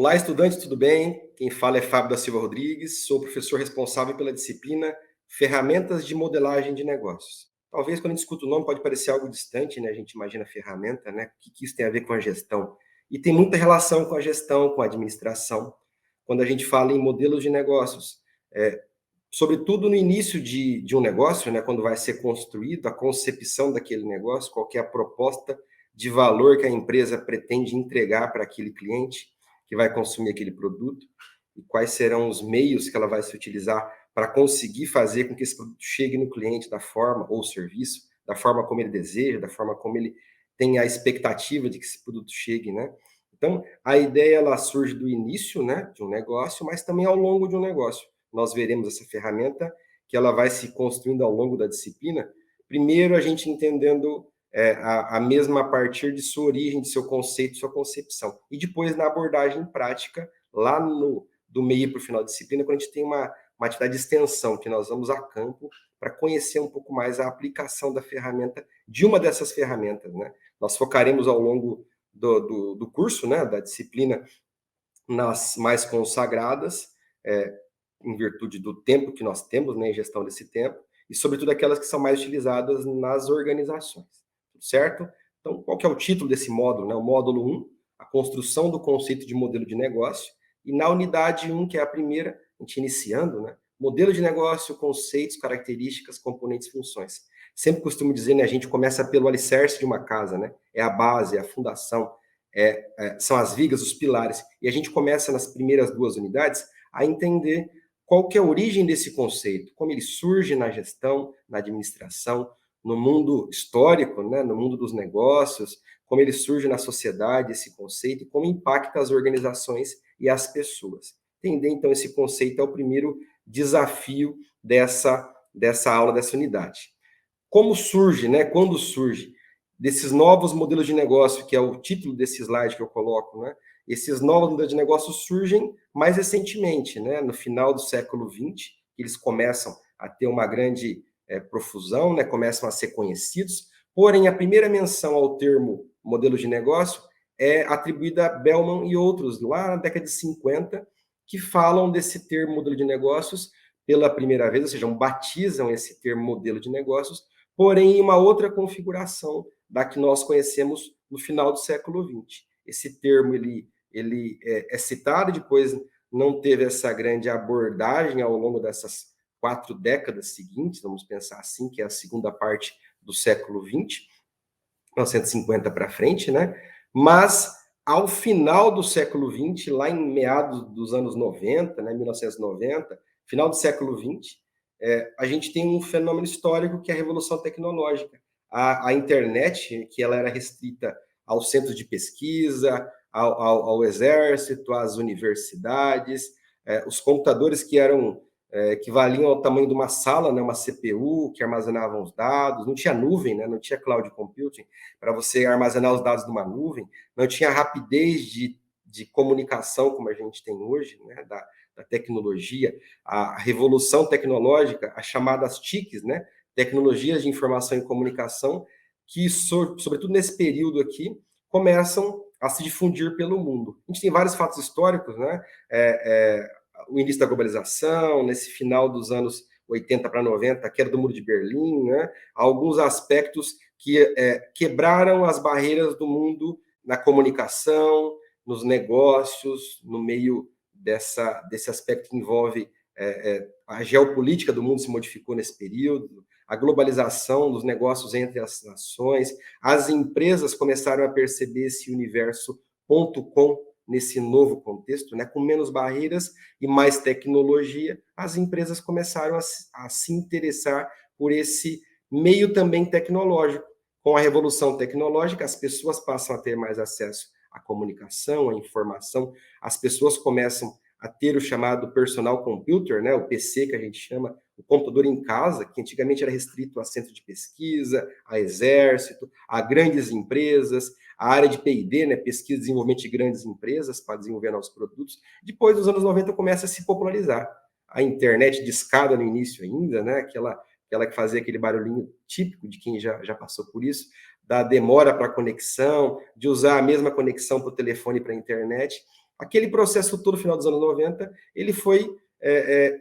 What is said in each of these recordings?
Olá, estudantes, tudo bem? Quem fala é Fábio da Silva Rodrigues, sou professor responsável pela disciplina Ferramentas de Modelagem de Negócios. Talvez quando a gente escuta o nome pode parecer algo distante, né? A gente imagina ferramenta, né? O que isso tem a ver com a gestão? E tem muita relação com a gestão, com a administração. Quando a gente fala em modelos de negócios, sobretudo no início de um negócio, né? Quando vai ser construído, a concepção daquele negócio, qual que é a proposta de valor que a empresa pretende entregar para aquele cliente que vai consumir aquele produto e quais serão os meios que ela vai se utilizar para conseguir fazer com que esse produto chegue no cliente da forma ou serviço, da forma como ele deseja, da forma como ele tem a expectativa de que esse produto chegue, né? Então, a ideia ela surge do início, né, de um negócio, mas também ao longo de um negócio. Nós veremos essa ferramenta que ela vai se construindo ao longo da disciplina. Primeiro, a gente entendendo a mesma a partir de sua origem, de seu conceito, sua concepção. E depois na abordagem prática, lá do meio para o final da disciplina, quando a gente tem uma atividade de extensão, que nós vamos a campo para conhecer um pouco mais a aplicação da ferramenta, de uma dessas ferramentas, né? Nós focaremos ao longo do curso, né, da disciplina, nas mais consagradas, em virtude do tempo que nós temos, né, em gestão desse tempo, e sobretudo aquelas que são mais utilizadas nas organizações, certo? Então, qual que é o título desse módulo, né? O módulo 1, a construção do conceito de modelo de negócio, e na unidade 1, que é a primeira, a gente iniciando, né? Modelo de negócio, conceitos, características, componentes, funções. Sempre costumo dizer, né, a gente começa pelo alicerce de uma casa, né? É a base, é a fundação, são as vigas, os pilares. E a gente começa nas primeiras duas unidades a entender qual que é a origem desse conceito, como ele surge na gestão, na administração, no mundo histórico, né, no mundo dos negócios, como ele surge na sociedade, esse conceito, e como impacta as organizações e as pessoas. Entender, então, esse conceito é o primeiro desafio dessa aula, dessa unidade. Como surge, né, quando surge desses novos modelos de negócio, que é o título desse slide que eu coloco, né? Esses novos modelos de negócio surgem mais recentemente, né? No final do século XX, eles começam a ter uma grande profusão, né? Começam a ser conhecidos. Porém, a primeira menção ao termo modelo de negócio é atribuída a Bellman e outros, lá na década de 50, que falam desse termo modelo de negócios pela primeira vez, ou seja, batizam esse termo modelo de negócios, porém em uma outra configuração da que nós conhecemos no final do século XX. Esse termo ele é citado, depois não teve essa grande abordagem ao longo dessas 4 décadas seguintes, vamos pensar assim, que é a segunda parte do século XX, 1950 para frente, né? Mas ao final do século XX, lá em meados dos anos 90, né, 1990, final do século XX, a gente tem um fenômeno histórico que é a revolução tecnológica. A internet, que ela era restrita aos centros de pesquisa, ao exército, às universidades, os computadores que eram equivaliam ao tamanho de uma sala, né, uma CPU que armazenava os dados, não tinha nuvem, né, não tinha cloud computing para você armazenar os dados numa nuvem, não tinha rapidez de comunicação como a gente tem hoje, né, da tecnologia, a revolução tecnológica, as chamadas TICs, né, tecnologias de informação e comunicação, que, sobretudo nesse período aqui, começam a se difundir pelo mundo. A gente tem vários fatos históricos, né, o início da globalização, nesse final dos anos 80 para 90, a queda do Muro de Berlim, né, alguns aspectos que quebraram as barreiras do mundo na comunicação, nos negócios, no meio desse aspecto que envolve a geopolítica do mundo se modificou nesse período, a globalização dos negócios entre as nações, as empresas começaram a perceber esse universo .com nesse novo contexto, né, com menos barreiras e mais tecnologia, as empresas começaram a se interessar por esse meio também tecnológico. Com a revolução tecnológica, as pessoas passam a ter mais acesso à comunicação, à informação, as pessoas começam a ter o chamado personal computer, né, o PC que a gente chama, o computador em casa, que antigamente era restrito a centro de pesquisa, a exército, a grandes empresas, a área de P&D, né, pesquisa e desenvolvimento de grandes empresas para desenvolver novos produtos. Depois dos anos 90 começa a se popularizar. A internet de escada no início ainda, né, aquela que fazia aquele barulhinho típico de quem já passou por isso, da demora para a conexão, de usar a mesma conexão para o telefone e para a internet. Aquele processo todo, final dos anos 90, ele foi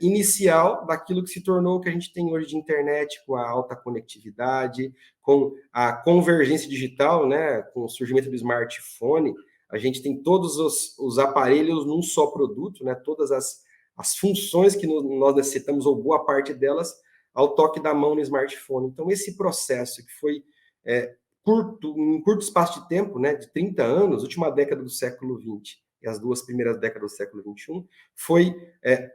inicial daquilo que se tornou o que a gente tem hoje de internet, com a alta conectividade, com a convergência digital, né, com o surgimento do smartphone. A gente tem todos os aparelhos num só produto, né, todas as funções que nós necessitamos, ou boa parte delas, ao toque da mão no smartphone. Então, esse processo que foi em curto espaço de tempo, né, de 30 anos, última década do século XX e as 2 primeiras décadas do século XXI, foi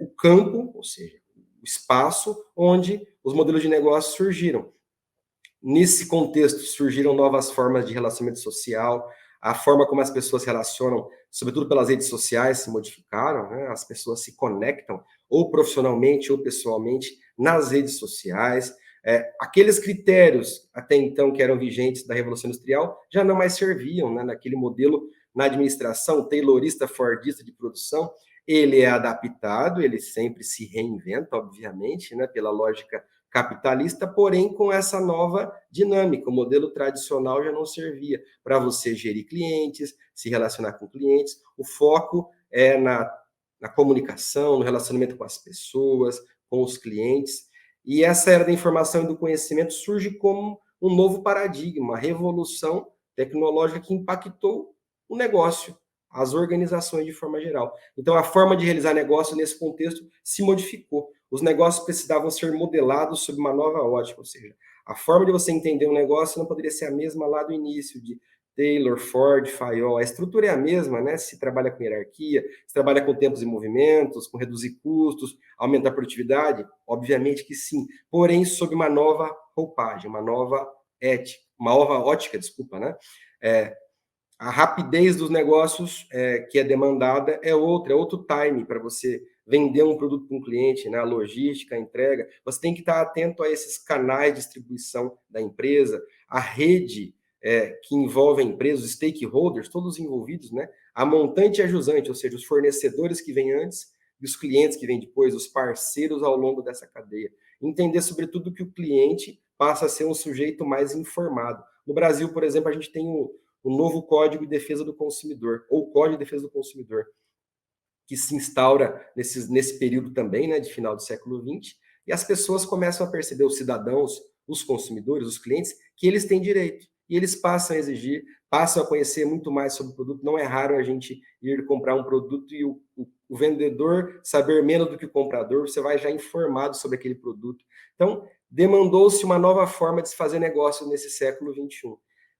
o campo, ou seja, o espaço onde os modelos de negócio surgiram. Nesse contexto, surgiram novas formas de relacionamento social, a forma como as pessoas se relacionam, sobretudo pelas redes sociais, se modificaram, né? As pessoas se conectam, ou profissionalmente ou pessoalmente, nas redes sociais. Aqueles critérios, até então, que eram vigentes da Revolução Industrial, já não mais serviam, né? Naquele modelo, na administração, taylorista, fordista de produção, ele é adaptado, ele sempre se reinventa, obviamente, né? Pela lógica capitalista, porém com essa nova dinâmica. O modelo tradicional já não servia para você gerir clientes, se relacionar com clientes. O foco é na comunicação, no relacionamento com as pessoas, com os clientes. E essa era da informação e do conhecimento surge como um novo paradigma, uma revolução tecnológica que impactou o negócio, as organizações de forma geral. Então, a forma de realizar negócio nesse contexto se modificou. Os negócios precisavam ser modelados sob uma nova ótica, ou seja, a forma de você entender um negócio não poderia ser a mesma lá do início, de Taylor, Ford, Fayol. A estrutura é a mesma, né? Se trabalha com hierarquia, se trabalha com tempos e movimentos, com reduzir custos, aumentar a produtividade, obviamente que sim. Porém, sob uma nova roupagem, uma nova ética, uma nova ótica, desculpa, né? A rapidez dos negócios que é demandada é outra, é outro time para você vender um produto para um cliente, né? A logística, a entrega. Você tem que estar atento a esses canais de distribuição da empresa, a rede que envolve a empresa, os stakeholders, todos envolvidos, né? A montante e a jusante, ou seja, os fornecedores que vêm antes e os clientes que vêm depois, os parceiros ao longo dessa cadeia. Entender, sobretudo, que o cliente passa a ser um sujeito mais informado. No Brasil, por exemplo, a gente tem o novo Código de Defesa do Consumidor, ou Código de Defesa do Consumidor, que se instaura nesse período também, né, de final do século XX, e as pessoas começam a perceber, os cidadãos, os consumidores, os clientes, que eles têm direito. E eles passam a exigir, passam a conhecer muito mais sobre o produto. Não é raro a gente ir comprar um produto e o vendedor saber menos do que o comprador, você vai já informado sobre aquele produto. Então, demandou-se uma nova forma de se fazer negócio nesse século XXI.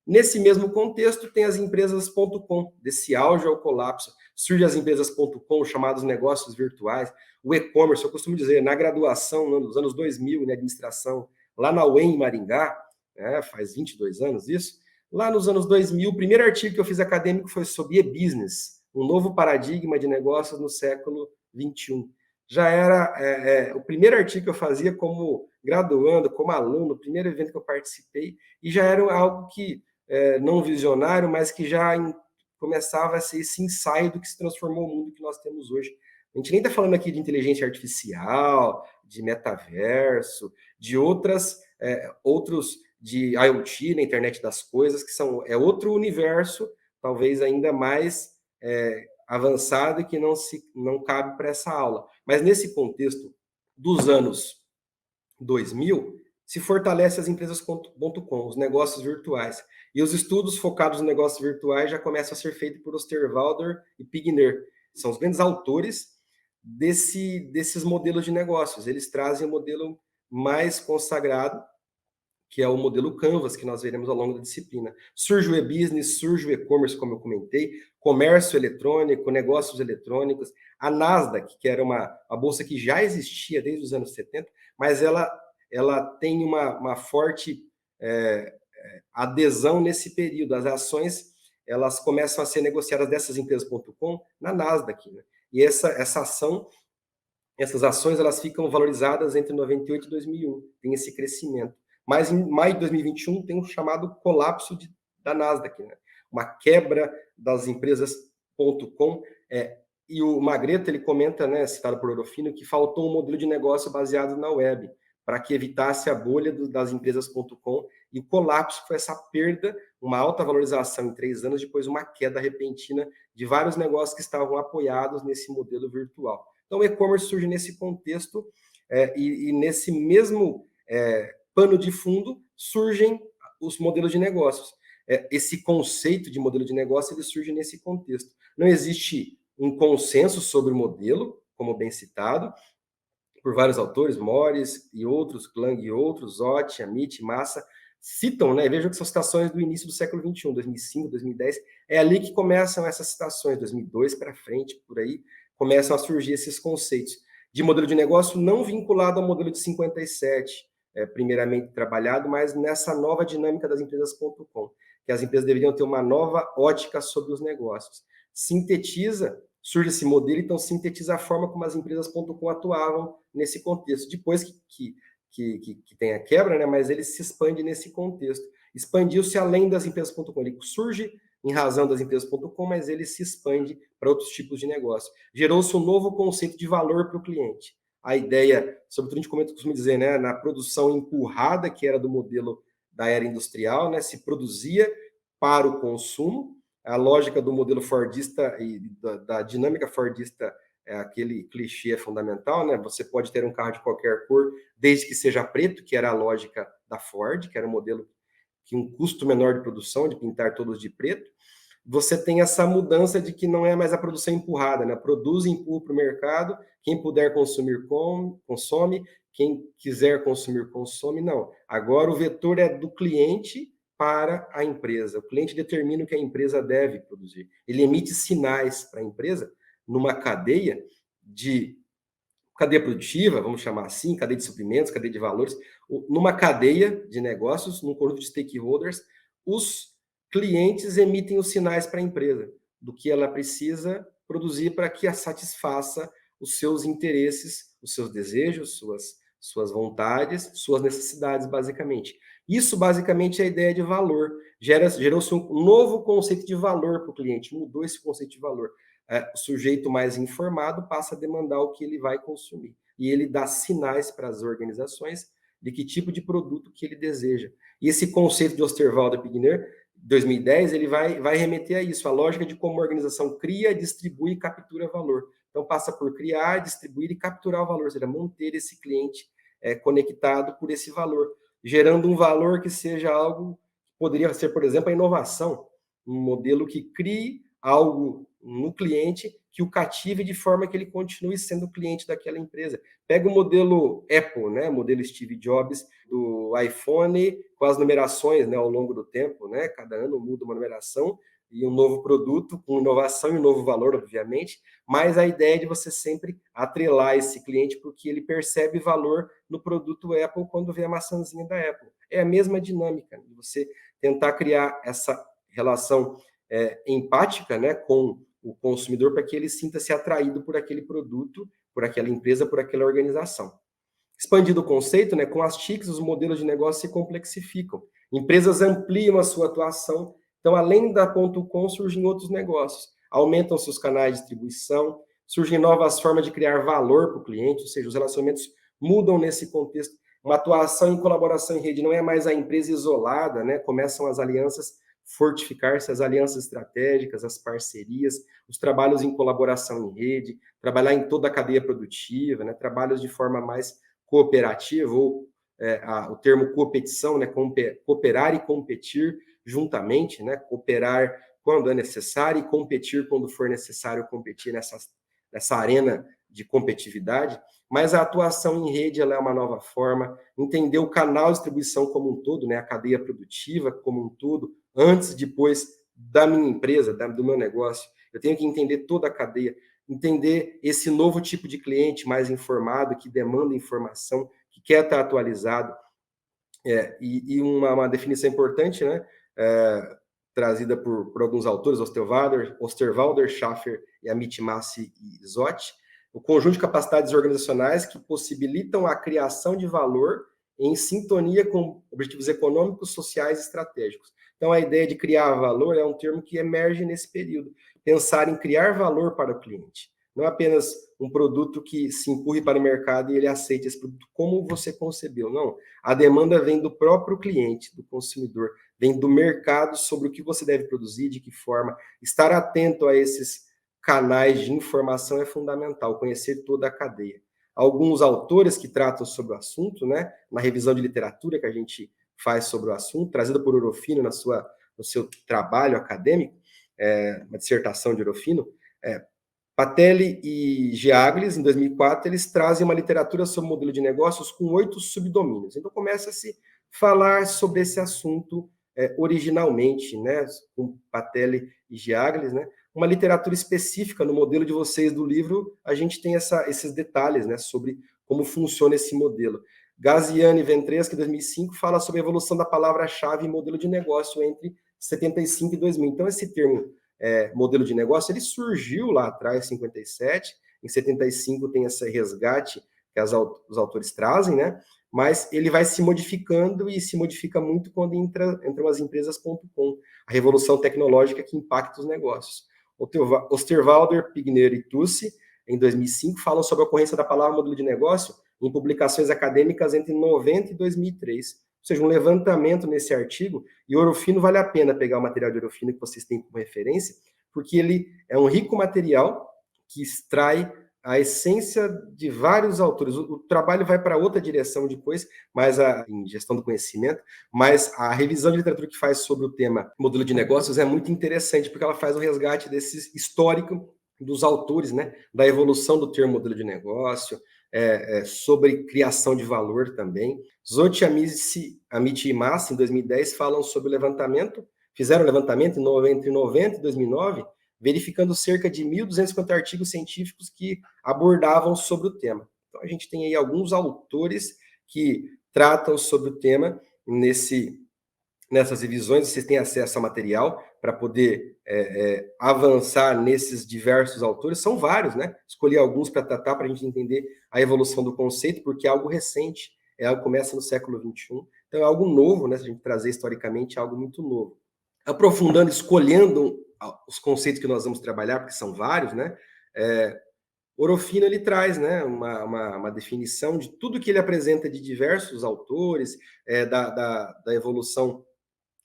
Nesse mesmo contexto, tem as empresas.com, desse auge ao colapso. Surgem as empresas.com, chamados negócios virtuais, o e-commerce. Eu costumo dizer, na graduação, nos anos 2000, em administração, lá na UEM, em Maringá, faz 22 anos isso, lá nos anos 2000, o primeiro artigo que eu fiz acadêmico foi sobre e-business, um novo paradigma de negócios no século XXI. Já era o primeiro artigo que eu fazia como graduando, como aluno, o primeiro evento que eu participei, e já era algo que não visionário, mas que já começava a ser esse ensaio do que se transformou o mundo que nós temos hoje. A gente nem está falando aqui de inteligência artificial, de metaverso, de outros de IoT, na internet das coisas, que é outro universo, talvez ainda mais avançado e que não cabe para essa aula. Mas nesse contexto dos anos 2000, se fortalece as empresas.com, os negócios virtuais. E os estudos focados nos negócios virtuais já começam a ser feitos por Osterwalder e Pigner. São os grandes autores desses modelos de negócios. Eles trazem o modelo mais consagrado, que é o modelo Canvas, que nós veremos ao longo da disciplina. Surge o e-business, surge o e-commerce, como eu comentei, comércio eletrônico, negócios eletrônicos, a Nasdaq, que era uma bolsa que já existia desde os anos 70, mas ela tem uma forte adesão nesse período. As ações elas começam a ser negociadas dessas empresas.com na Nasdaq. Né? E essa ação, essas ações, elas ficam valorizadas entre 98 e 2001, tem esse crescimento. Mas em maio de 2021 tem um chamado colapso da Nasdaq, né? Uma quebra das empresas.com. E o Magreto, ele comenta, né, citado por Orofino, que faltou um modelo de negócio baseado na web, para que evitasse a bolha das empresas.com, e o colapso foi essa perda uma alta valorização em 3 anos, depois uma queda repentina de vários negócios que estavam apoiados nesse modelo virtual. Então, o e-commerce surge nesse contexto, e nesse mesmo pano de fundo surgem os modelos de negócios. Esse conceito de modelo de negócio ele surge nesse contexto. Não existe um consenso sobre o modelo, como bem citado, por vários autores, Morris e outros, Klang e outros, Zott, Amit, Massa, citam, né? Vejam que são citações do início do século XXI, 2005, 2010, é ali que começam essas citações, 2002 para frente, por aí, começam a surgir esses conceitos de modelo de negócio não vinculado ao modelo de 57, primeiramente trabalhado, mas nessa nova dinâmica das empresas.com, que as empresas deveriam ter uma nova ótica sobre os negócios. Surge esse modelo, então sintetiza a forma como as empresas.com atuavam nesse contexto. Depois que tem a quebra, né, mas ele se expande nesse contexto. Expandiu-se além das empresas.com. Ele surge em razão das empresas.com, mas ele se expande para outros tipos de negócio. Gerou-se um novo conceito de valor para o cliente. A ideia, sobretudo a gente costuma dizer, né, na produção empurrada, que era do modelo da era industrial, né, se produzia para o consumo. A lógica do modelo fordista e da dinâmica fordista é aquele clichê fundamental, né? Você pode ter um carro de qualquer cor, desde que seja preto, que era a lógica da Ford, que era um modelo que um custo menor de produção, de pintar todos de preto. Você tem essa mudança de que não é mais a produção empurrada, né? Produz e empurra para o mercado, quem puder consumir, consome, quem quiser consumir, consome. Não, agora o vetor é do cliente para a empresa. O cliente determina o que a empresa deve produzir. Ele emite sinais para a empresa numa cadeia produtiva, vamos chamar assim, cadeia de suprimentos, cadeia de valores, numa cadeia de negócios, num conjunto de stakeholders, os clientes emitem os sinais para a empresa do que ela precisa produzir para que a satisfaça os seus interesses, os seus desejos, suas vontades, suas necessidades, basicamente. Isso, basicamente, é a ideia de valor. Gerou-se um novo conceito de valor para o cliente, mudou esse conceito de valor. O sujeito mais informado passa a demandar o que ele vai consumir. E ele dá sinais para as organizações de que tipo de produto que ele deseja. E esse conceito de Osterwalder Pigner, 2010, ele vai remeter a isso, a lógica de como a organização cria, distribui e captura valor. Então, passa por criar, distribuir e capturar o valor, ou seja, manter esse cliente conectado por esse valor, gerando um valor que seja algo, poderia ser, por exemplo, a inovação, um modelo que crie algo no cliente que o cative de forma que ele continue sendo cliente daquela empresa. Pega o modelo Apple, né, o modelo Steve Jobs do iPhone, com as numerações, né, ao longo do tempo, né, cada ano muda uma numeração e um novo produto com inovação e um novo valor, obviamente, mas a ideia é de você sempre atrelar esse cliente porque ele percebe valor no produto Apple quando vê a maçãzinha da Apple. É a mesma dinâmica, de você tentar criar essa relação empática, né, com o consumidor para que ele sinta-se atraído por aquele produto, por aquela empresa, por aquela organização. Expandido o conceito, né, com as TICs, os modelos de negócio se complexificam. Empresas ampliam a sua atuação, então, além da .com, surgem outros negócios. Aumentam seus canais de distribuição, surgem novas formas de criar valor para o cliente, ou seja, os relacionamentos mudam nesse contexto. Uma atuação em colaboração em rede não é mais a empresa isolada, né? Começam as alianças fortificar-se, as alianças estratégicas, as parcerias, os trabalhos em colaboração em rede, trabalhar em toda a cadeia produtiva, né? Trabalhos de forma mais cooperativa, ou o termo competição, né? Cooperar e competir juntamente, né? Cooperar quando é necessário e competir quando for necessário competir nessa arena de competitividade. Mas a atuação em rede ela é uma nova forma, entender o canal de distribuição como um todo, né? A cadeia produtiva como um todo, antes e depois da minha empresa, do meu negócio. Eu tenho que entender toda a cadeia, entender esse novo tipo de cliente mais informado, que demanda informação, que quer estar atualizado. E uma definição importante, né? Trazida por alguns autores, Osterwalder, Schaffer e Amit Massi e Zott, o conjunto de capacidades organizacionais que possibilitam a criação de valor em sintonia com objetivos econômicos, sociais e estratégicos. Então, a ideia de criar valor é um termo que emerge nesse período. Pensar em criar valor para o cliente. Não apenas um produto que se empurre para o mercado e ele aceite esse produto como você concebeu. Não. A demanda vem do próprio cliente, do consumidor, vem do mercado sobre o que você deve produzir, de que forma. Estar atento a esses canais de informação é fundamental, conhecer toda a cadeia. Alguns autores que tratam sobre o assunto, né, na revisão de literatura que a gente faz sobre o assunto, trazida por Orofino no seu trabalho acadêmico, uma dissertação de Orofino, Patelli e Giaglis, em 2004, eles trazem uma literatura sobre modelo de negócios com 8 subdomínios. Então, começa a se falar sobre esse assunto originalmente, né, com Patelli e Giaglis, né, uma literatura específica no modelo de vocês do livro, a gente tem esses detalhes, né, sobre como funciona esse modelo. Gaziani e Ventresca, em 2005, fala sobre a evolução da palavra-chave em modelo de negócio entre 75 e 2000. Então, esse termo modelo de negócio, ele surgiu lá atrás, em 57, em 75 tem esse resgate que os autores trazem, né? Mas ele vai se modificando e se modifica muito quando entram as empresas.com, a revolução tecnológica que impacta os negócios. Osterwalder, Pigner e Tucci, em 2005, falam sobre a ocorrência da palavra modelo de negócio em publicações acadêmicas entre 90 e 2003. Ou seja, um levantamento nesse artigo, e Orofino vale a pena pegar o material de Orofino que vocês têm como referência, porque ele é um rico material que extrai a essência de vários autores. O trabalho vai para outra direção depois, mas em gestão do conhecimento, mas a revisão de literatura que faz sobre o tema modelo de negócios é muito interessante, porque ela faz o resgate desse histórico dos autores, né, da evolução do termo modelo de negócio, sobre criação de valor também. Zotti, Amit e Massa, em 2010, falam sobre o levantamento, fizeram um levantamento entre 90 e 2009, verificando cerca de 1.250 artigos científicos que abordavam sobre o tema. Então, a gente tem aí alguns autores que tratam sobre o tema nessas revisões, vocês têm acesso ao material para poder avançar nesses diversos autores. São vários, né? Escolhi alguns para tratar, para a gente entender a evolução do conceito, porque é algo recente, é algo que começa no século XXI. Então, é algo novo, né? Se a gente trazer historicamente, é algo muito novo. Aprofundando, escolhendo os conceitos que nós vamos trabalhar, porque são vários, né? Orofino, ele traz, né, uma definição de tudo que ele apresenta de diversos autores, da evolução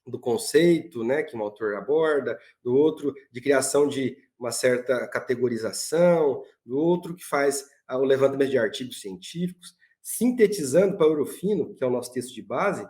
do conceito, né, que um autor aborda, do outro de criação de uma certa categorização, do outro que faz o levantamento de artigos científicos, sintetizando para Orofino, que é o nosso texto de base,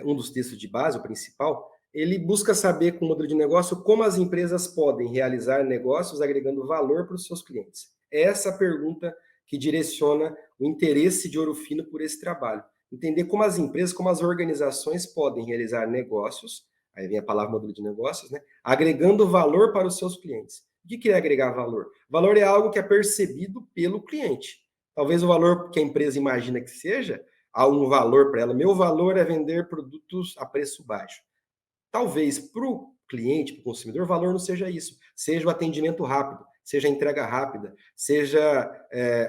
um dos textos de base, o principal, ele busca saber com o modelo de negócio como as empresas podem realizar negócios agregando valor para os seus clientes. É essa a pergunta que direciona o interesse de Orofino por esse trabalho. Entender como as empresas, como as organizações podem realizar negócios, aí vem a palavra modelo de negócios, né? Agregando valor para os seus clientes. O que é agregar valor? Valor é algo que é percebido pelo cliente. Talvez o valor que a empresa imagina que seja, há um valor para ela. Meu valor é vender produtos a preço baixo. Talvez para o cliente, para o consumidor, o valor não seja isso. Seja o atendimento rápido, seja a entrega rápida, seja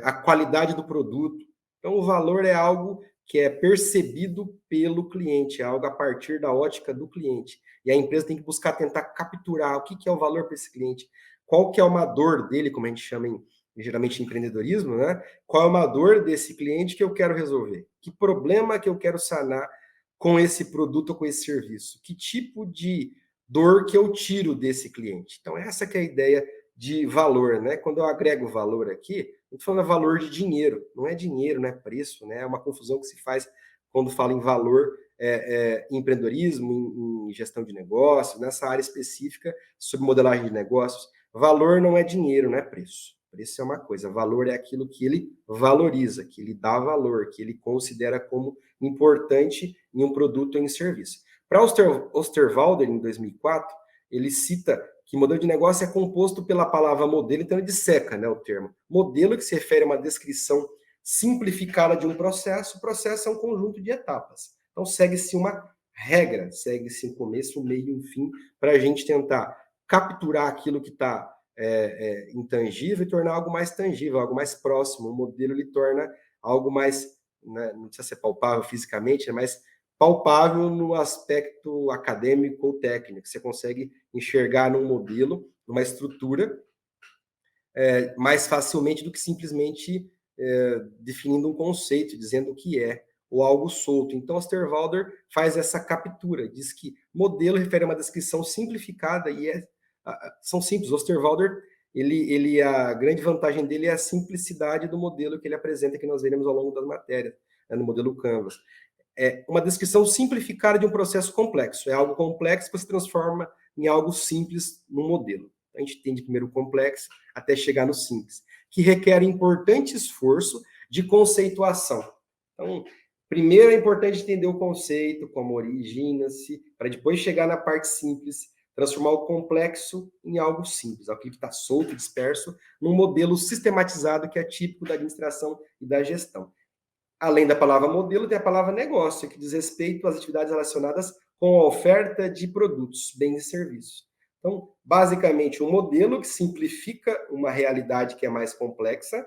a qualidade do produto. Então, o valor é algo que é percebido pelo cliente, é algo a partir da ótica do cliente. E a empresa tem que buscar tentar capturar o que é o valor para esse cliente, qual que é uma dor dele, como a gente chama geralmente em empreendedorismo, né? Qual é uma dor desse cliente que eu quero resolver? Que problema que eu quero sanar com esse produto ou com esse serviço? Que tipo de dor que eu tiro desse cliente? Então, essa que é a ideia de valor, né? Quando eu agrego valor aqui, não estou falando valor de dinheiro, não é dinheiro, não é preço, né? É uma confusão que se faz quando fala em valor em empreendedorismo, em gestão de negócios, nessa área específica sobre modelagem de negócios. Valor não é dinheiro, não é preço. Preço é uma coisa, valor é aquilo que ele valoriza, que ele dá valor, que ele considera como importante em um produto ou em serviço. Para Osterwalder, em 2004, ele cita que modelo de negócio é composto pela palavra modelo, então ele disseca, né, o termo. Modelo, que se refere a uma descrição simplificada de um processo. O processo é um conjunto de etapas. Então segue-se uma regra, segue-se um começo, um meio e um fim, para a gente tentar capturar aquilo que está intangível e tornar algo mais tangível, algo mais próximo. O modelo ele torna algo mais, né, não precisa ser palpável fisicamente, mas palpável no aspecto acadêmico ou técnico. Você consegue enxergar num modelo, numa estrutura, mais facilmente do que simplesmente definindo um conceito, dizendo o que é, ou algo solto. Então, Osterwalder faz essa captura, diz que modelo refere a uma descrição simplificada e são simples. Osterwalder, a grande vantagem dele é a simplicidade do modelo que ele apresenta, que nós veremos ao longo das matérias, né, no modelo Canvas. É uma descrição simplificada de um processo complexo. É algo complexo que se transforma em algo simples no modelo. A gente tem de primeiro o complexo até chegar no simples, que requer importante esforço de conceituação. Então, primeiro é importante entender o conceito, como origina-se, para depois chegar na parte simples, transformar o complexo em algo simples, aquilo que está solto, disperso, num modelo sistematizado que é típico da administração e da gestão. Além da palavra modelo, tem a palavra negócio, que diz respeito às atividades relacionadas com a oferta de produtos, bens e serviços. Então, basicamente, um modelo que simplifica uma realidade que é mais complexa,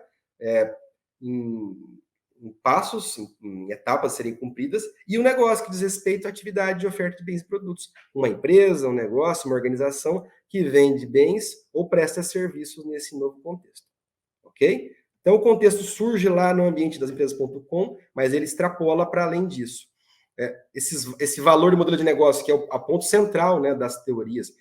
em, em passos, em etapas a serem cumpridas, e o negócio que diz respeito à atividade de oferta de bens e produtos. Uma empresa, um negócio, uma organização que vende bens ou presta serviços nesse novo contexto. Ok? Então, o contexto surge lá no ambiente das empresas.com, mas ele extrapola para além disso. Esse valor do modelo de negócio, que é a ponto central, né, das teorias,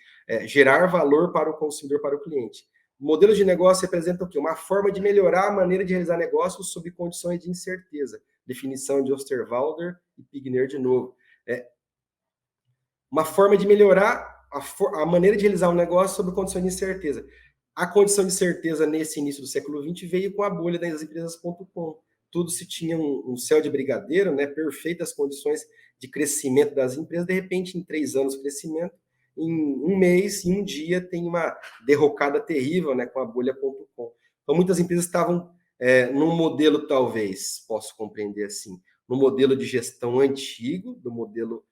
gerar valor para o consumidor, para o cliente. O modelo de negócio representa o quê? Uma forma de melhorar a maneira de realizar negócios sob condições de incerteza. Definição de Osterwalder e Pigner de novo. Uma forma de melhorar a maneira de realizar um negócio sob condições de incerteza. A condição de certeza nesse início do século XX veio com a bolha das empresas.com. Tudo se tinha um céu de brigadeiro, né? Perfeitas condições de crescimento das empresas. De repente, em 3 anos de crescimento, em um mês, em um dia, tem uma derrocada terrível, né? Com a bolha.com. Então, muitas empresas estavam num modelo, talvez, posso compreender assim, no modelo de gestão antigo, do modelo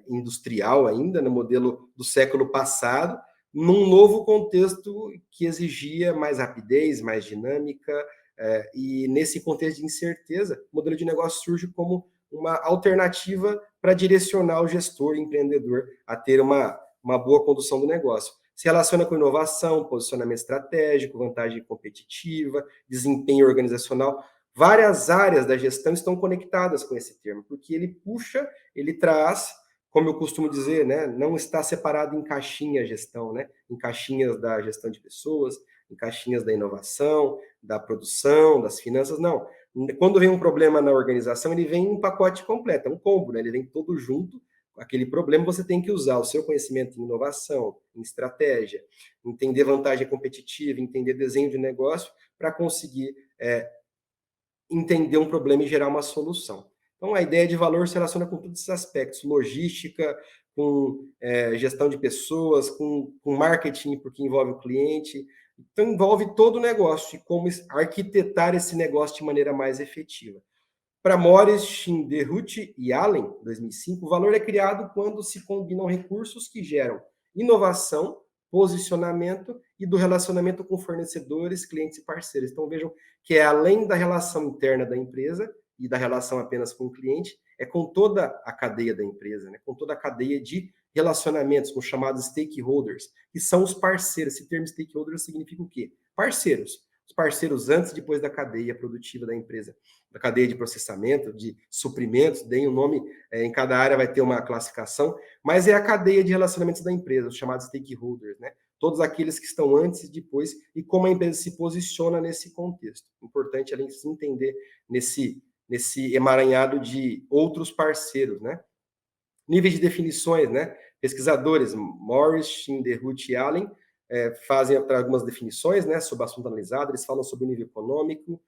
industrial ainda, no modelo do século passado, num novo contexto que exigia mais rapidez, mais dinâmica, e nesse contexto de incerteza, o modelo de negócio surge como uma alternativa para direcionar o gestor, empreendedor, a ter uma boa condução do negócio. Se relaciona com inovação, posicionamento estratégico, vantagem competitiva, desempenho organizacional. Várias áreas da gestão estão conectadas com esse termo, porque ele puxa, ele traz, como eu costumo dizer, né, não está separado em caixinha a gestão, né, em caixinhas da gestão de pessoas, em caixinhas da inovação, da produção, das finanças, não. Quando vem um problema na organização, ele vem em um pacote completo, é um combo, né, ele vem todo junto. Aquele problema você tem que usar o seu conhecimento em inovação, em estratégia, entender vantagem competitiva, entender desenho de negócio, para conseguir entender um problema e gerar uma solução. Então, a ideia de valor se relaciona com todos esses aspectos: logística, com gestão de pessoas, com marketing, porque envolve o cliente. Então, envolve todo o negócio e como arquitetar esse negócio de maneira mais efetiva. Para Morris, Schinderhut e Allen, 2005, o valor é criado quando se combinam recursos que geram inovação, posicionamento e do relacionamento com fornecedores, clientes e parceiros. Então vejam que é além da relação interna da empresa e da relação apenas com o cliente, é com toda a cadeia da empresa, né? Com toda a cadeia de relacionamentos, com os chamados stakeholders, que são os parceiros. Esse termo stakeholders significa o quê? Parceiros. Os parceiros antes e depois da cadeia produtiva da empresa, da cadeia de processamento, de suprimentos, deem o nome, em cada área vai ter uma classificação, mas é a cadeia de relacionamentos da empresa, os chamados stakeholders, né? Todos aqueles que estão antes e depois, e como a empresa se posiciona nesse contexto. Importante além de se entender nesse emaranhado de outros parceiros, né? Níveis de definições, né? Pesquisadores, Morris, Schinderhut e Allen, fazem algumas definições, né, sobre o assunto analisado. Eles falam sobre o nível econômico,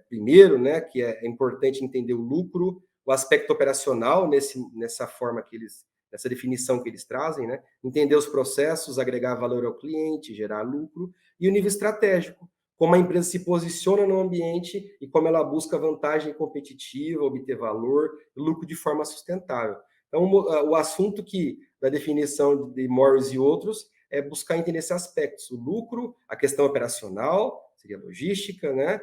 primeiro, né, que é importante entender o lucro, o aspecto operacional nessa forma que eles, nessa definição que eles trazem, né, entender os processos, agregar valor ao cliente, gerar lucro, e o nível estratégico, como a empresa se posiciona no ambiente e como ela busca vantagem competitiva, obter valor, lucro de forma sustentável. Então, o assunto da definição de Morris e outros é buscar entender esses aspectos: o lucro, a questão operacional, seria logística, né?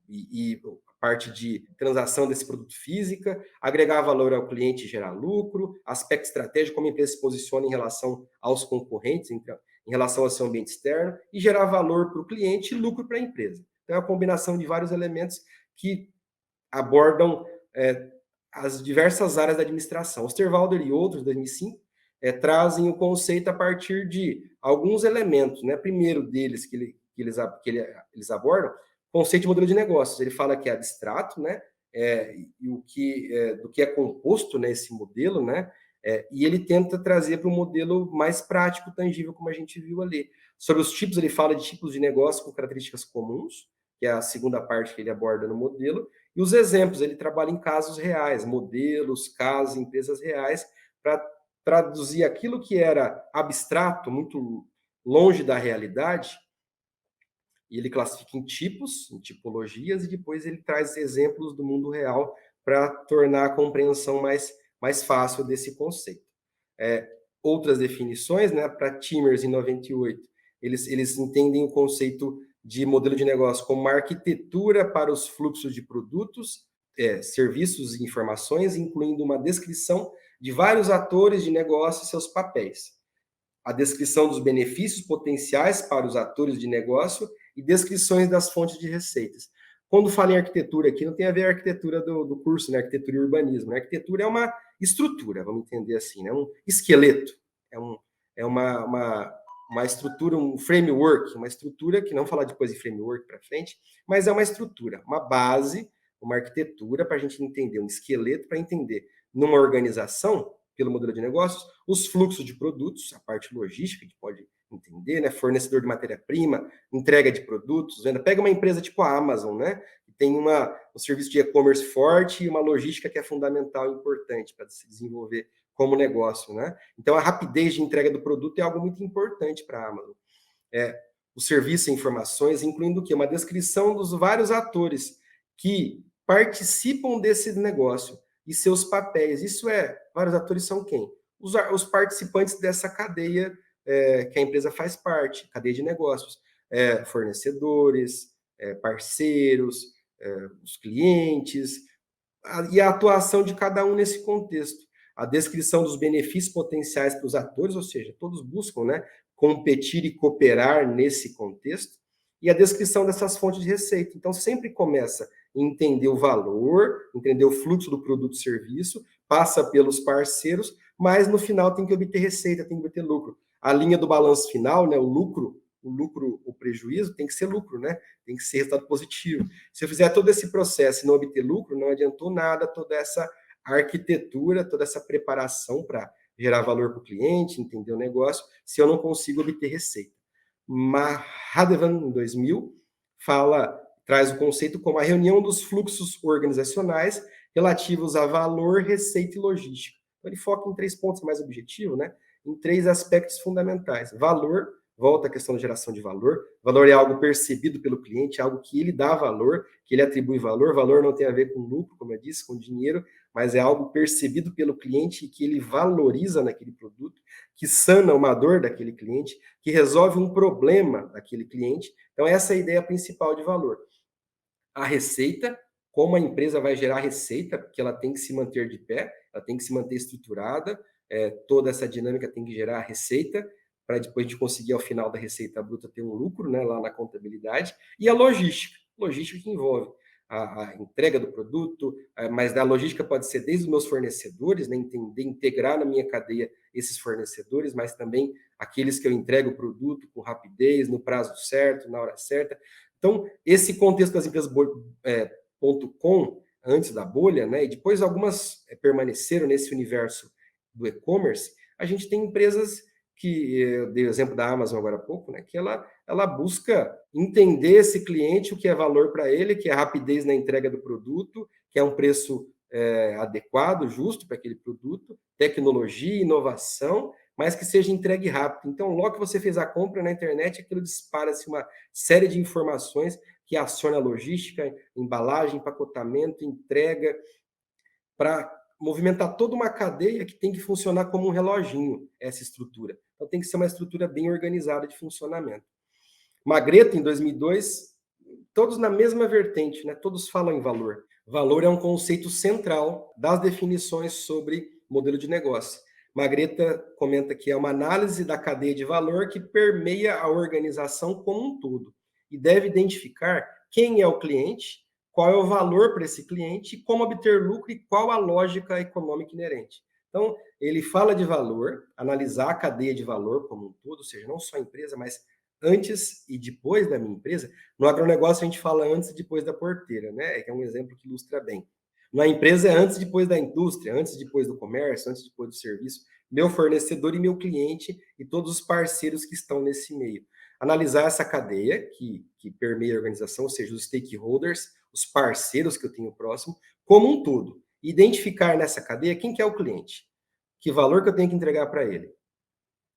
E a parte de transação desse produto física, agregar valor ao cliente e gerar lucro, aspecto estratégico, como a empresa se posiciona em relação aos concorrentes, em relação ao seu ambiente externo e gerar valor para o cliente e lucro para a empresa. Então, é a combinação de vários elementos que abordam as diversas áreas da administração. Osterwalder e outros, 2005, trazem o conceito a partir de alguns elementos, né? Primeiro deles eles abordam, o conceito de modelo de negócios. Ele fala que é abstrato, né? E do que é composto nesse modelo, né? E ele tenta trazer para um modelo mais prático, tangível, como a gente viu ali. Sobre os tipos, ele fala de tipos de negócio com características comuns, que é a segunda parte que ele aborda no modelo, e os exemplos, ele trabalha em casos reais, modelos, casos, empresas reais, para traduzir aquilo que era abstrato, muito longe da realidade, e ele classifica em tipos, em tipologias, e depois ele traz exemplos do mundo real para tornar a compreensão mais fácil desse conceito. Outras definições, né, para Timmers, em 98, eles entendem o conceito de modelo de negócio como uma arquitetura para os fluxos de produtos, serviços e informações, incluindo uma descrição de vários atores de negócio e seus papéis. A descrição dos benefícios potenciais para os atores de negócio e descrições das fontes de receitas. Quando falo em arquitetura aqui, não tem a ver a arquitetura do curso, né? Arquitetura e urbanismo. A arquitetura é uma estrutura, vamos entender assim, né? Um esqueleto, é uma estrutura, um framework, uma estrutura, que não falar depois de framework para frente, mas é uma estrutura, uma base, uma arquitetura para a gente entender, um esqueleto para entender numa organização, pelo modelo de negócios, os fluxos de produtos, a parte logística, que pode entender, né? Fornecedor de matéria-prima, entrega de produtos, venda. Pega uma empresa tipo a Amazon, né? Que tem um serviço de e-commerce forte e uma logística que é fundamental e importante para se desenvolver como negócio, né? Então, a rapidez de entrega do produto é algo muito importante para a Amazon. O serviço e informações, incluindo o quê? Uma descrição dos vários atores que participam desse negócio e seus papéis. Isso vários atores são quem? Os participantes dessa cadeia que a empresa faz parte, cadeia de negócios, fornecedores, parceiros, os clientes, e a atuação de cada um nesse contexto. A descrição dos benefícios potenciais para os atores, ou seja, todos buscam, né, competir e cooperar nesse contexto, e a descrição dessas fontes de receita. Então, sempre começa em entender o valor, entender o fluxo do produto e serviço, passa pelos parceiros, mas no final tem que obter receita, tem que obter lucro. A linha do balanço final, né, o lucro, o prejuízo, tem que ser lucro, né? Tem que ser resultado positivo. Se eu fizer todo esse processo e não obter lucro, não adiantou nada toda essa arquitetura, toda essa preparação para gerar valor para o cliente, entender o negócio, se eu não consigo obter receita. Mahadevan, em 2000, traz o conceito como a reunião dos fluxos organizacionais relativos a valor, receita e logística. Então, ele foca em 3 pontos mais objetivos, né? Em 3 aspectos fundamentais. Valor, volta à questão da geração de valor. Valor é algo percebido pelo cliente, algo que ele dá valor, que ele atribui valor. Valor não tem a ver com lucro, como eu disse, com dinheiro, mas é algo percebido pelo cliente e que ele valoriza naquele produto, que sana uma dor daquele cliente, que resolve um problema daquele cliente. Então, essa é a ideia principal de valor. A receita, como a empresa vai gerar receita, porque ela tem que se manter de pé, ela tem que se manter estruturada, toda essa dinâmica tem que gerar receita, para depois de conseguir, ao final da receita bruta, ter um lucro, né, lá na contabilidade. E a logística que envolve a entrega do produto, mas a logística pode ser desde os meus fornecedores, né, entender, integrar na minha cadeia esses fornecedores, mas também aqueles que eu entrego o produto com rapidez, no prazo certo, na hora certa. Então, esse contexto das empresas .com, antes da bolha, né, e depois algumas permaneceram nesse universo do e-commerce, a gente tem empresas que, eu dei o exemplo da Amazon agora há pouco, né, que ela busca entender esse cliente, o que é valor para ele, que é a rapidez na entrega do produto, que é um preço adequado, justo para aquele produto, tecnologia, inovação, mas que seja entregue rápido. Então, logo que você fez a compra na internet, aquilo dispara-se uma série de informações que aciona a logística, embalagem, empacotamento, entrega, para movimentar toda uma cadeia que tem que funcionar como um reloginho, essa estrutura. Então, tem que ser uma estrutura bem organizada de funcionamento. Magreto, em 2002, todos na mesma vertente, né? Todos falam em valor. Valor é um conceito central das definições sobre modelo de negócio. Magreta comenta que é uma análise da cadeia de valor que permeia a organização como um todo e deve identificar quem é o cliente, qual é o valor para esse cliente, como obter lucro e qual a lógica econômica inerente. Então, ele fala de valor, analisar a cadeia de valor como um todo, ou seja, não só a empresa, mas antes e depois da minha empresa. No agronegócio, a gente fala antes e depois da porteira, né? É um exemplo que ilustra bem. Na empresa é antes e depois da indústria, antes e depois do comércio, antes e depois do serviço, meu fornecedor e meu cliente e todos os parceiros que estão nesse meio. Analisar essa cadeia que permeia a organização, ou seja, os stakeholders, os parceiros que eu tenho próximo, como um todo. Identificar nessa cadeia quem que é o cliente, que valor que eu tenho que entregar para ele, o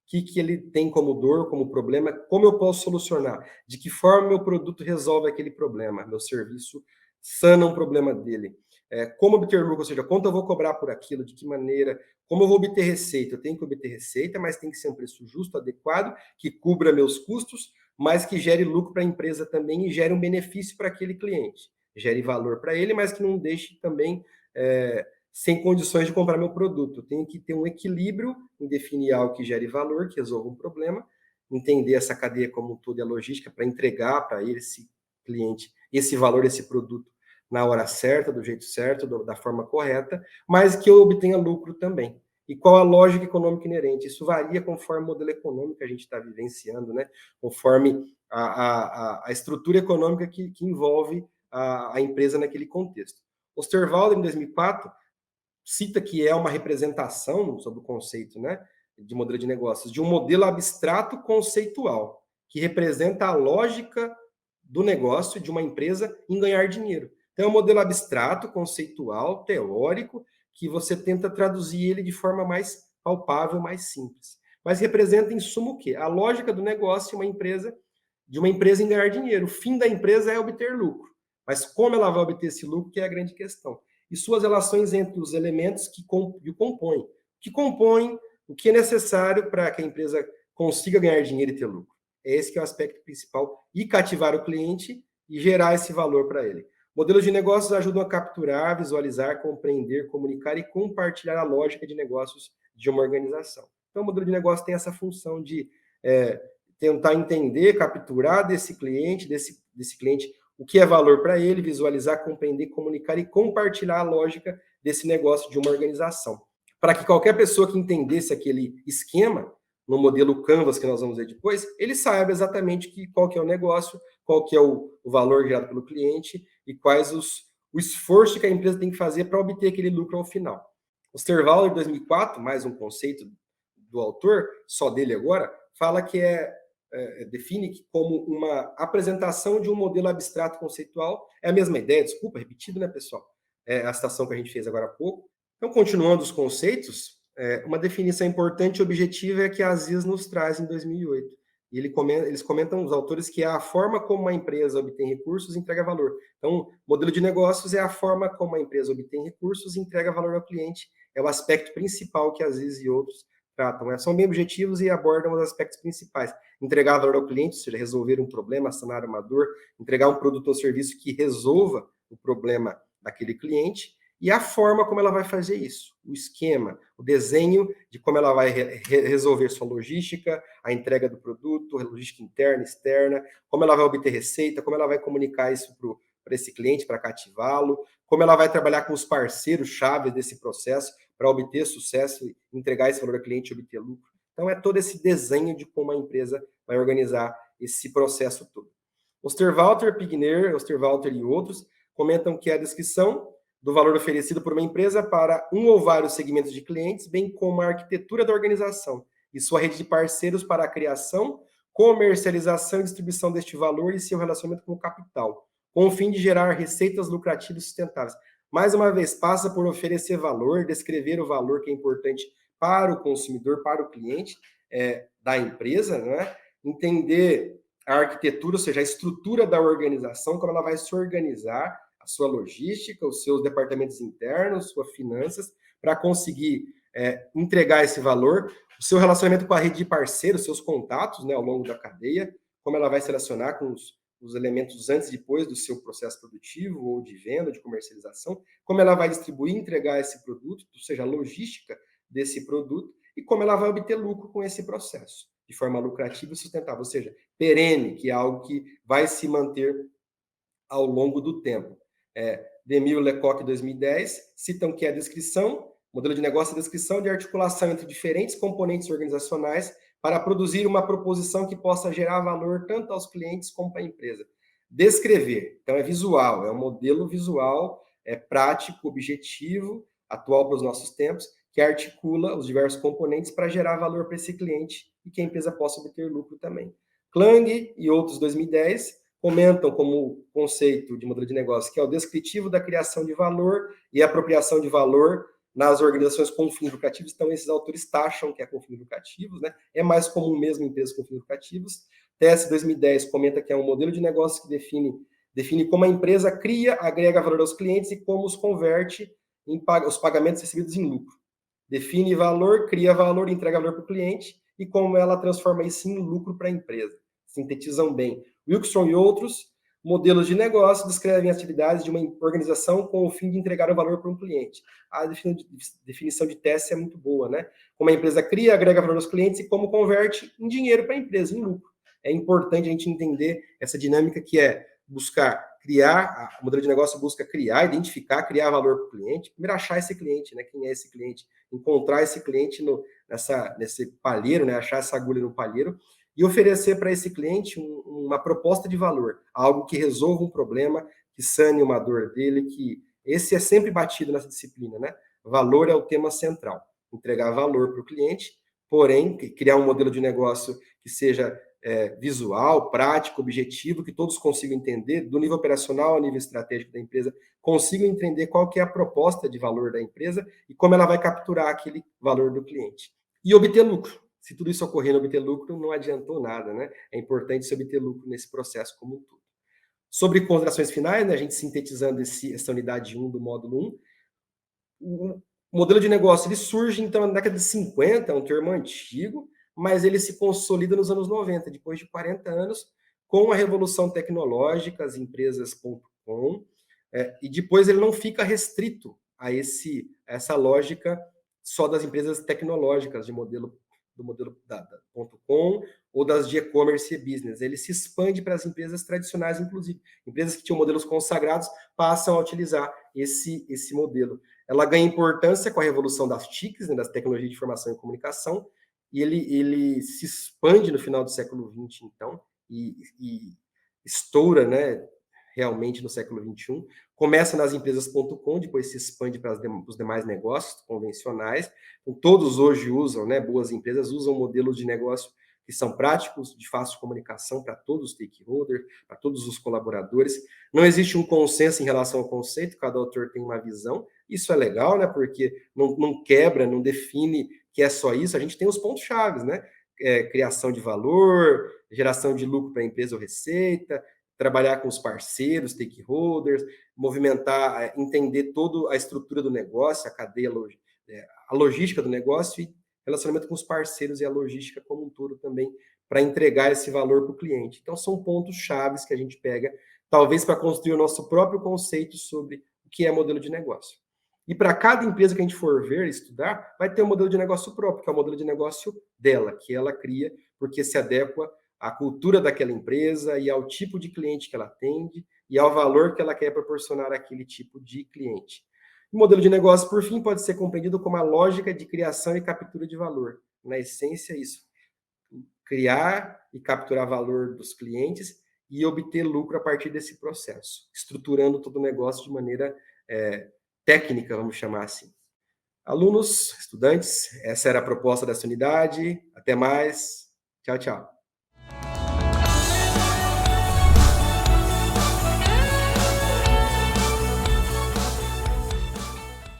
que ele tem como dor, como problema, como eu posso solucionar, de que forma meu produto resolve aquele problema, meu serviço sana um problema dele. Como obter lucro, ou seja, quanto eu vou cobrar por aquilo, de que maneira, como eu vou obter receita. Eu tenho que obter receita, mas tem que ser um preço justo, adequado, que cubra meus custos, mas que gere lucro para a empresa também e gere um benefício para aquele cliente. Gere valor para ele, mas que não deixe também sem condições de comprar meu produto. Eu tenho que ter um equilíbrio em definir algo que gere valor, que resolva um problema, entender essa cadeia como um todo e a logística para entregar para esse cliente esse valor, esse produto na hora certa, do jeito certo, da forma correta, mas que eu obtenha lucro também. E qual a lógica econômica inerente? Isso varia conforme o modelo econômico que a gente está vivenciando, né? Conforme a estrutura econômica que envolve a empresa naquele contexto. Osterwalder, em 2004, cita que é uma representação sobre o conceito, né, de modelo de negócios, de um modelo abstrato conceitual, que representa a lógica do negócio de uma empresa em ganhar dinheiro. Então, é um modelo abstrato, conceitual, teórico, que você tenta traduzir ele de forma mais palpável, mais simples. Mas representa, em suma, o quê? A lógica do negócio de uma empresa em ganhar dinheiro. O fim da empresa é obter lucro. Mas como ela vai obter esse lucro, que é a grande questão. E suas relações entre os elementos que o compõem, o que é necessário para que a empresa consiga ganhar dinheiro e ter lucro. Esse que é o aspecto principal, e cativar o cliente e gerar esse valor para ele. Modelos de negócios ajudam a capturar, visualizar, compreender, comunicar e compartilhar a lógica de negócios de uma organização. Então, o modelo de negócio tem essa função de tentar entender, capturar desse cliente o que é valor para ele, visualizar, compreender, comunicar e compartilhar a lógica desse negócio de uma organização. Para que qualquer pessoa que entendesse aquele esquema, no modelo Canvas que nós vamos ver depois, ele saiba exatamente qual que é o negócio, qual que é o valor gerado pelo cliente e quais o esforço que a empresa tem que fazer para obter aquele lucro ao final. Osterwalder, 2004, mais um conceito do autor, só dele agora, fala que define como uma apresentação de um modelo abstrato conceitual. É a mesma ideia, desculpa, repetido, né, pessoal? É a citação que a gente fez agora há pouco. Então, continuando os conceitos, uma definição importante e objetiva é que a Aziz nos traz em 2008. E eles comentam, os autores, que é a forma como uma empresa obtém recursos e entrega valor. Então, modelo de negócios é a forma como a empresa obtém recursos e entrega valor ao cliente. É o aspecto principal que a Aziz e outros tratam. São bem objetivos e abordam os aspectos principais. Entregar valor ao cliente, ou seja, resolver um problema, sanar uma dor, entregar um produto ou serviço que resolva o problema daquele cliente, e a forma como ela vai fazer isso, o esquema, o desenho de como ela vai resolver sua logística, a entrega do produto, a logística interna, externa, como ela vai obter receita, como ela vai comunicar isso para esse cliente, para cativá-lo, como ela vai trabalhar com os parceiros chave desse processo para obter sucesso, entregar esse valor ao cliente e obter lucro. Então, é todo esse desenho de como a empresa vai organizar esse processo todo. Osterwalder, Pigner, Osterwalder e outros comentam que a descrição do valor oferecido por uma empresa para um ou vários segmentos de clientes, bem como a arquitetura da organização e sua rede de parceiros para a criação, comercialização e distribuição deste valor e seu relacionamento com o capital, com o fim de gerar receitas lucrativas e sustentáveis. Mais uma vez, passa por oferecer valor, descrever o valor que é importante para o consumidor, para o cliente da empresa, né? Entender a arquitetura, ou seja, a estrutura da organização, como ela vai se organizar, a sua logística, os seus departamentos internos, suas finanças, para conseguir entregar esse valor, o seu relacionamento com a rede de parceiros, seus contatos, né, ao longo da cadeia, como ela vai se relacionar com os elementos antes e depois do seu processo produtivo, ou de venda, de comercialização, como ela vai distribuir e entregar esse produto, ou seja, a logística desse produto, e como ela vai obter lucro com esse processo, de forma lucrativa e sustentável, ou seja, perene, que é algo que vai se manter ao longo do tempo. Demille e Lecoq, 2010, citam que a descrição, modelo de negócio é a descrição de articulação entre diferentes componentes organizacionais para produzir uma proposição que possa gerar valor tanto aos clientes como para a empresa. Descrever, então é visual, é um modelo visual, é prático, objetivo, atual para os nossos tempos, que articula os diversos componentes para gerar valor para esse cliente e que a empresa possa obter lucro também. Klang e outros, 2010, comentam como conceito de modelo de negócio, que é o descritivo da criação de valor e apropriação de valor nas organizações com fins lucrativos. Então, esses autores taxam que é com fins lucrativos, né? É mais comum mesmo em empresas com fins lucrativos. TS 2010 comenta que é um modelo de negócio que define como a empresa cria, agrega valor aos clientes e como os converte em os pagamentos recebidos em lucro. Define valor, cria valor, entrega valor para o cliente e como ela transforma isso em lucro para a empresa. Sintetizam bem. Wilkstrom e outros modelos de negócio descrevem atividades de uma organização com o fim de entregar o valor para um cliente. A definição de TESS é muito boa, né? Como a empresa cria, agrega valor aos clientes e como converte em dinheiro para a empresa, em lucro. É importante a gente entender essa dinâmica que é buscar criar, o modelo de negócio busca criar, identificar, criar valor para o cliente, primeiro achar esse cliente, né? Quem é esse cliente? Encontrar esse cliente nesse palheiro, né? Achar essa agulha no palheiro, e oferecer para esse cliente uma proposta de valor, algo que resolva um problema, que sane uma dor dele, que esse é sempre batido nessa disciplina, né? Valor é o tema central, entregar valor para o cliente, porém, criar um modelo de negócio que seja visual, prático, objetivo, que todos consigam entender, do nível operacional ao nível estratégico da empresa, consigam entender qual que é a proposta de valor da empresa e como ela vai capturar aquele valor do cliente. E obter lucro. Se tudo isso ocorrer e obter lucro, não adiantou nada, né? É importante se obter lucro nesse processo como um todo. Sobre considerações finais, né, a gente sintetizando essa unidade 1 do módulo 1, o modelo de negócio ele surge, então, na década de 50, é um termo antigo, mas ele se consolida nos anos 90, depois de 40 anos, com a revolução tecnológica, as empresas.com, e depois ele não fica restrito a essa lógica só das empresas tecnológicas do modelo da .com ou das de e-commerce e business. Ele se expande para as empresas tradicionais, inclusive. Empresas que tinham modelos consagrados passam a utilizar esse modelo. Ela ganha importância com a revolução das TICs, né, das tecnologias de informação e comunicação, e ele se expande no final do século XX, então, e estoura, né, realmente no século XXI. Começa nas empresas.com, depois se expande para os demais negócios convencionais. Então, todos hoje usam, né, boas empresas usam modelos de negócio que são práticos, de fácil comunicação para todos os stakeholders, para todos os colaboradores. Não existe um consenso em relação ao conceito, cada autor tem uma visão. Isso é legal, né, porque não quebra, não define que é só isso. A gente tem os pontos-chave, né? Criação de valor, geração de lucro para a empresa ou receita, trabalhar com os parceiros, stakeholders, movimentar, entender toda a estrutura do negócio, a cadeia, a logística do negócio e relacionamento com os parceiros e a logística como um todo também, para entregar esse valor para o cliente. Então, são pontos chaves que a gente pega, talvez para construir o nosso próprio conceito sobre o que é modelo de negócio. E para cada empresa que a gente for ver, estudar, vai ter um modelo de negócio próprio, que é o modelo de negócio dela, que ela cria, porque se adequa à cultura daquela empresa e ao tipo de cliente que ela atende e ao valor que ela quer proporcionar àquele tipo de cliente. O modelo de negócio, por fim, pode ser compreendido como a lógica de criação e captura de valor. Na essência, é isso. Criar e capturar valor dos clientes e obter lucro a partir desse processo, estruturando todo o negócio de maneira técnica, vamos chamar assim. Alunos, estudantes, essa era a proposta dessa unidade. Até mais. Tchau, tchau.